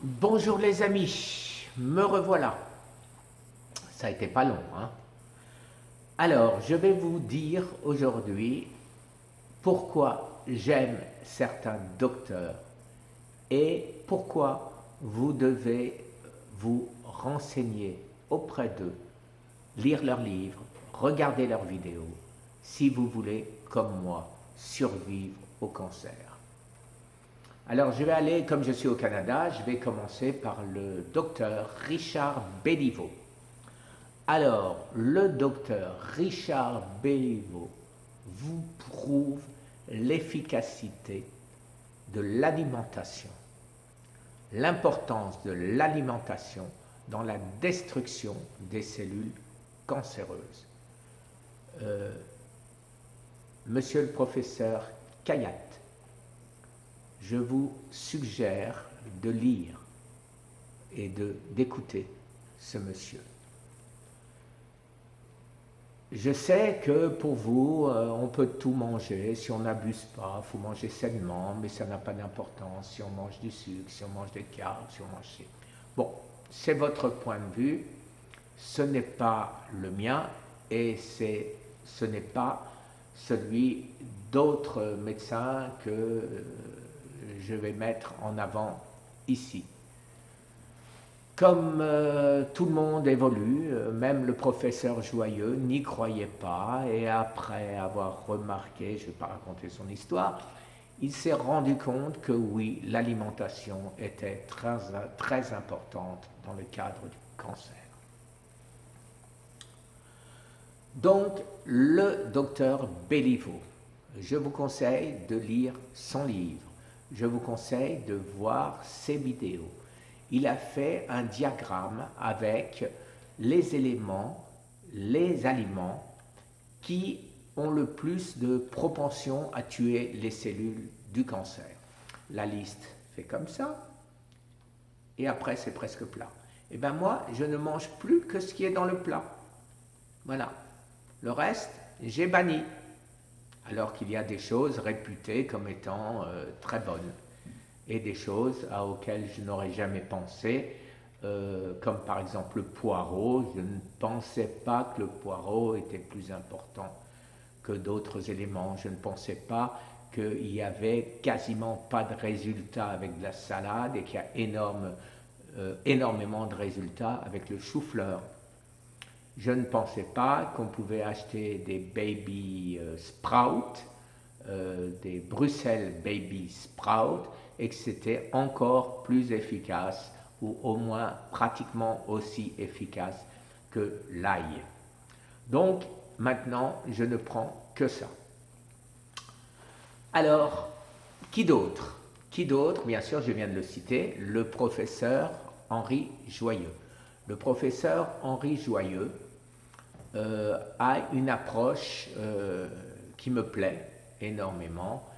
Bonjour les amis, me revoilà. Ça a été pas long, hein. Alors, je vais vous dire aujourd'hui pourquoi j'aime certains docteurs et pourquoi vous devez vous renseigner auprès d'eux, lire leurs livres, regarder leurs vidéos, si vous voulez, comme moi, survivre au cancer. Alors, je vais aller, comme je suis au Canada, je vais commencer par le docteur Richard Béliveau. Alors, le docteur Richard Béliveau vous prouve l'efficacité de l'alimentation, l'importance de l'alimentation dans la destruction des cellules cancéreuses. Monsieur le professeur Kayat, je vous suggère de lire et d'écouter ce monsieur. Je sais que pour vous, on peut tout manger, si on n'abuse pas, il faut manger sainement, mais ça n'a pas d'importance si on mange du sucre, si on mange des carbs, si on mange... Bon, c'est votre point de vue, ce n'est pas le mien et ce n'est pas celui d'autres médecins que je vais mettre en avant ici. Comme tout le monde évolue, même le professeur Joyeux n'y croyait pas et après avoir remarqué, je ne vais pas raconter son histoire, il s'est rendu compte que oui, l'alimentation était très, très importante dans le cadre du cancer. Donc, le docteur Béliveau, je vous conseille de lire son livre, je vous conseille de voir ses vidéos. Il a fait un diagramme avec les éléments, les aliments qui ont le plus de propension à tuer les cellules du cancer. La liste fait comme ça, et après c'est presque plat. Et bien moi, je ne mange plus que ce qui est dans le plat. Voilà. Le reste, j'ai banni. Alors qu'il y a des choses réputées comme étant très bonnes. Et des choses auxquelles je n'aurais jamais pensé, comme par exemple le poireau. Je ne pensais pas que le poireau était plus important que d'autres éléments. Je ne pensais pas qu'il y avait quasiment pas de résultats avec de la salade et qu'il y a énormément de résultats avec le chou-fleur. Je ne pensais pas qu'on pouvait acheter des baby sprouts, des Bruxelles baby sprouts, et que c'était encore plus efficace, ou au moins pratiquement aussi efficace que l'ail. Donc, maintenant, je ne prends que ça. Alors, qui d'autre? Qui d'autre? Bien sûr, je viens de le citer, le professeur Henri Joyeux. Le professeur Henri Joyeux a une approche qui me plaît énormément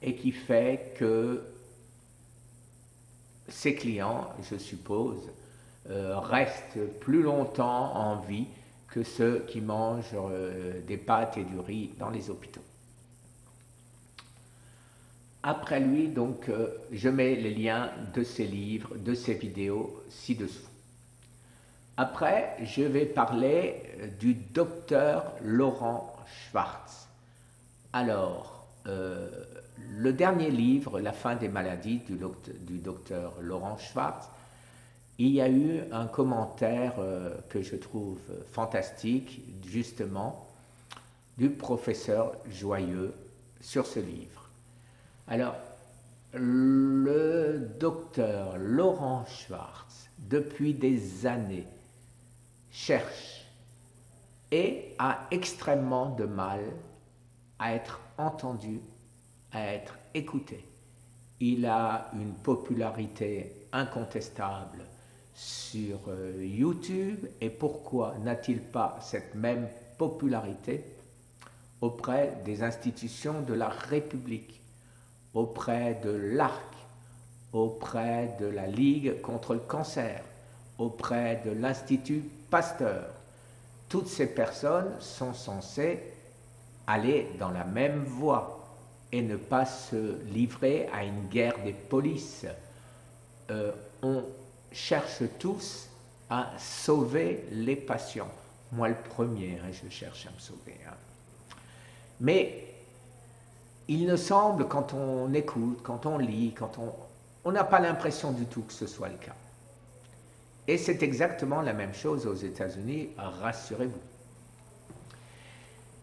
et qui fait que ses clients, je suppose, restent plus longtemps en vie que ceux qui mangent des pâtes et du riz dans les hôpitaux. Après lui, donc, je mets les liens de ses livres, de ses vidéos ci-dessous. Après, je vais parler du docteur Laurent Schwartz. Alors, le dernier livre, La fin des maladies, du docteur Laurent Schwartz, il y a eu un commentaire que je trouve fantastique, justement, du professeur Joyeux sur ce livre. Alors, le docteur Laurent Schwartz, depuis des années, cherche et a extrêmement de mal à être entendu, à être écouté. Il a une popularité incontestable sur YouTube, et pourquoi n'a-t-il pas cette même popularité auprès des institutions de la République, auprès de l'ARC, auprès de la Ligue contre le cancer, auprès de l'Institut Pasteur? Toutes ces personnes sont censées aller dans la même voie et ne pas se livrer à une guerre des polices on cherche tous à sauver les patients. Moi le premier, hein, je cherche à me sauver. Hein. Mais il me semble, quand on écoute, quand on lit, on n'a pas l'impression du tout que ce soit le cas. Et c'est exactement la même chose aux États-Unis, rassurez-vous.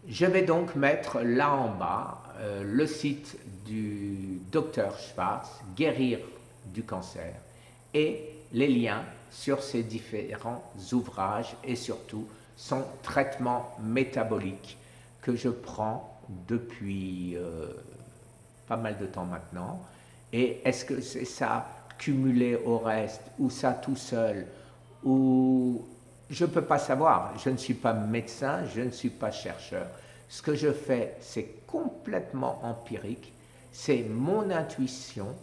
Je vais donc mettre là en bas le site du Dr Schwartz, Guérir du cancer, et les liens sur ses différents ouvrages et surtout son traitement métabolique que je prends depuis pas mal de temps maintenant. Et est-ce que c'est ça cumulé au reste ou ça tout seul ou je ne peux pas savoir, je ne suis pas médecin, je ne suis pas chercheur. Ce que je fais, c'est complètement empirique, c'est mon intuition.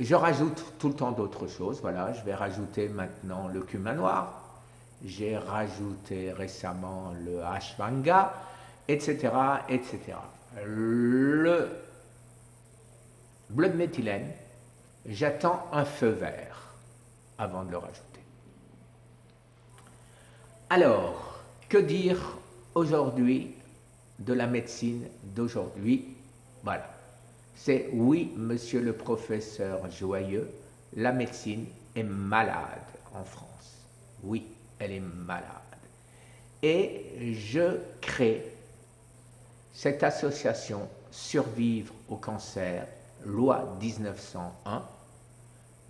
Je rajoute tout le temps d'autres choses, voilà, je vais rajouter maintenant le cumin noir, j'ai rajouté récemment le ashwagandha, etc., etc. Le bleu de méthylène, j'attends un feu vert avant de le rajouter. Alors, que dire aujourd'hui de la médecine d'aujourd'hui? Voilà. C'est oui, monsieur le professeur Joyeux, la médecine est malade en France. Oui, elle est malade. Et je crée cette association Survivre au cancer, loi 1901,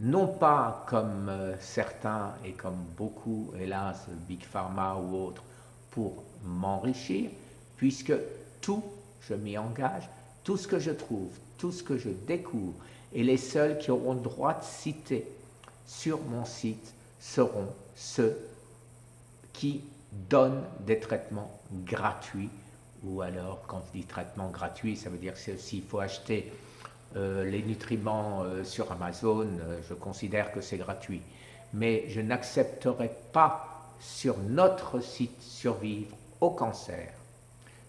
non pas comme certains et comme beaucoup, hélas, Big Pharma ou autres, pour m'enrichir, puisque tout, je m'y engage, tout ce que je trouve, tout ce que je découvre, et les seuls qui auront le droit de citer sur mon site seront ceux qui donnent des traitements gratuits, ou alors quand je dis traitement gratuit, ça veut dire que s'il faut acheter les nutriments sur Amazon, je considère que c'est gratuit. Mais je n'accepterai pas sur notre site Survivre au cancer,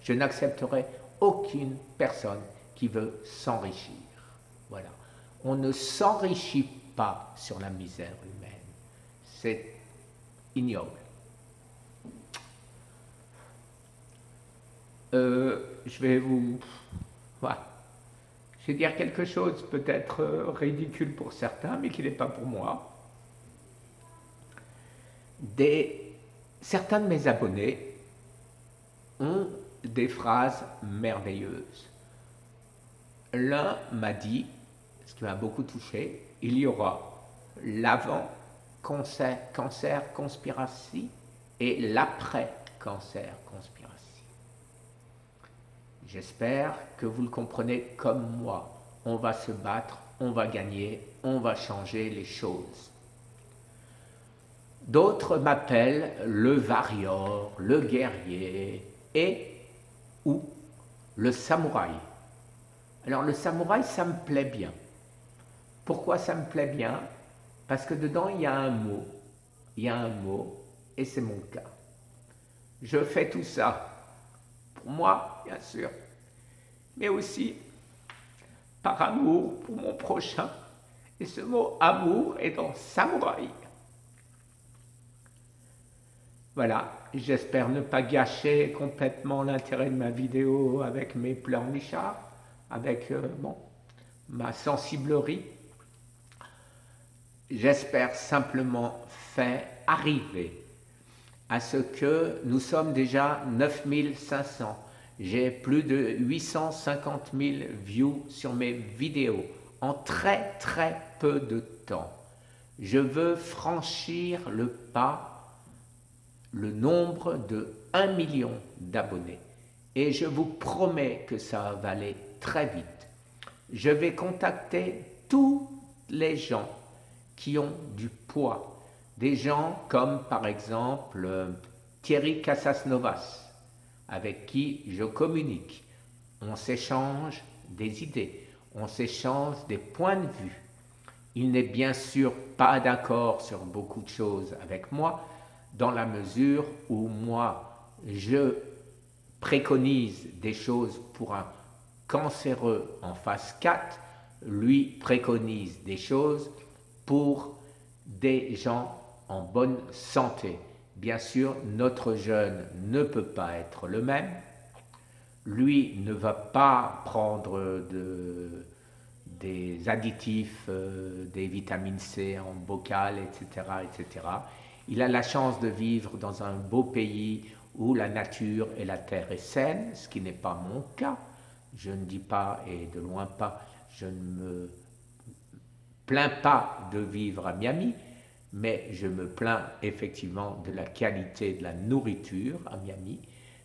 je n'accepterai aucune personne qui veut s'enrichir. Voilà. On ne s'enrichit pas sur la misère humaine. C'est ignoble. Je vais vous... Voilà. Je vais dire quelque chose peut-être ridicule pour certains, mais qui n'est pas pour moi. Certains de mes abonnés ont des phrases merveilleuses. L'un m'a dit, ce qui m'a beaucoup touché, il y aura l'avant cancer conspiracy et l'après cancer conspiracy. J'espère que vous le comprenez comme moi. On va se battre, on va gagner, on va changer les choses. D'autres m'appellent le warrior, le guerrier et ou le samouraï. Alors le samouraï, ça me plaît bien. Pourquoi ça me plaît bien? Parce que dedans, il y a un mot. Il y a un mot, et c'est mon cas. Je fais tout ça pour moi, bien sûr, mais aussi par amour pour mon prochain. Et ce mot amour est dans samouraï. Voilà, j'espère ne pas gâcher complètement l'intérêt de ma vidéo avec mes pleurnichards, avec ma sensiblerie. J'espère simplement faire arriver à ce que nous sommes déjà 9500. J'ai plus de 850 000 views sur mes vidéos en très très peu de temps. Je veux franchir le pas, le nombre de 1 million d'abonnés. Et je vous promets que ça va aller très vite. Je vais contacter tous les gens qui ont du poids. Des gens comme par exemple Thierry Casasnovas, avec qui je communique. On s'échange des idées, on s'échange des points de vue. Il n'est bien sûr pas d'accord sur beaucoup de choses avec moi, dans la mesure où moi, je préconise des choses pour un cancéreux en phase 4, lui préconise des choses pour des gens en bonne santé. Bien sûr, notre jeune ne peut pas être le même. Lui ne va pas prendre des additifs, des vitamines C en bocal, etc., etc. Il a la chance de vivre dans un beau pays où la nature et la terre est saine, ce qui n'est pas mon cas. Je ne dis pas, et de loin pas, je ne me plains pas de vivre à Miami, mais je me plains effectivement de la qualité de la nourriture à Miami.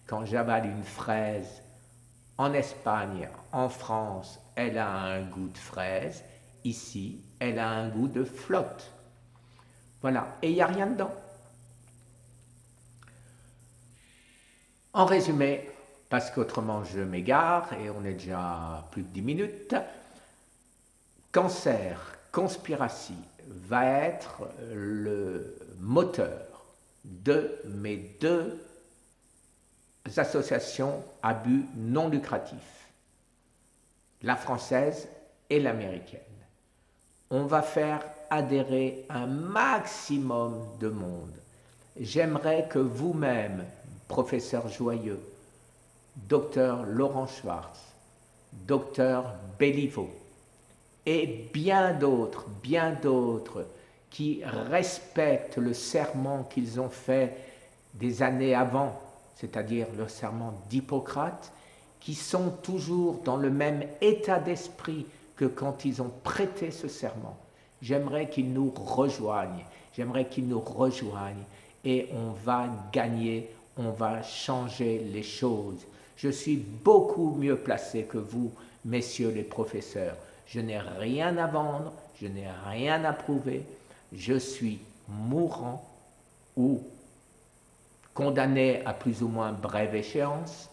Quand j'avale une fraise en Espagne, en France, elle a un goût de fraise. Ici, elle a un goût de flotte. Voilà, et il n'y a rien dedans. En résumé, parce qu'autrement je m'égare et on est déjà à plus de 10 minutes, Cancer Conspiracy va être le moteur de mes deux associations à but non lucratif, la française et l'américaine. On va faire adhérer un maximum de monde. J'aimerais que vous-même, professeur Joyeux, docteur Laurent Schwartz, docteur Béliveau, et bien d'autres qui respectent le serment qu'ils ont fait des années avant, c'est-à-dire le serment d'Hippocrate, qui sont toujours dans le même état d'esprit que quand ils ont prêté ce serment. J'aimerais qu'ils nous rejoignent, et on va gagner, on va changer les choses. Je suis beaucoup mieux placé que vous, messieurs les professeurs. Je n'ai rien à vendre, je n'ai rien à prouver. Je suis mourant ou condamné à plus ou moins brève échéance.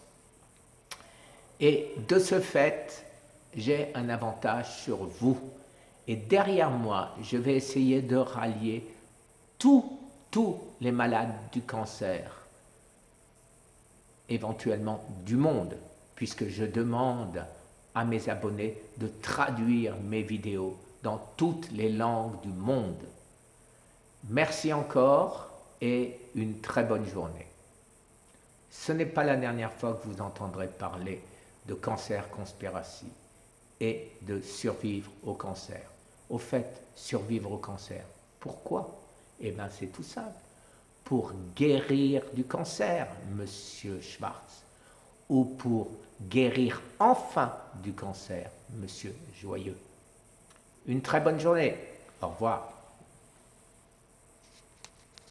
Et de ce fait, j'ai un avantage sur vous. Et derrière moi, je vais essayer de rallier tous les malades du cancer, éventuellement du monde, puisque je demande à mes abonnés de traduire mes vidéos dans toutes les langues du monde. Merci encore et une très bonne journée. Ce n'est pas la dernière fois que vous entendrez parler de Cancer Conspiracy et de survivre au cancer. Au fait, survivre au cancer, pourquoi? Eh bien, c'est tout simple. Pour guérir du cancer, monsieur Schwartz, ou pour guérir enfin du cancer, monsieur Joyeux. Une très bonne journée. Au revoir.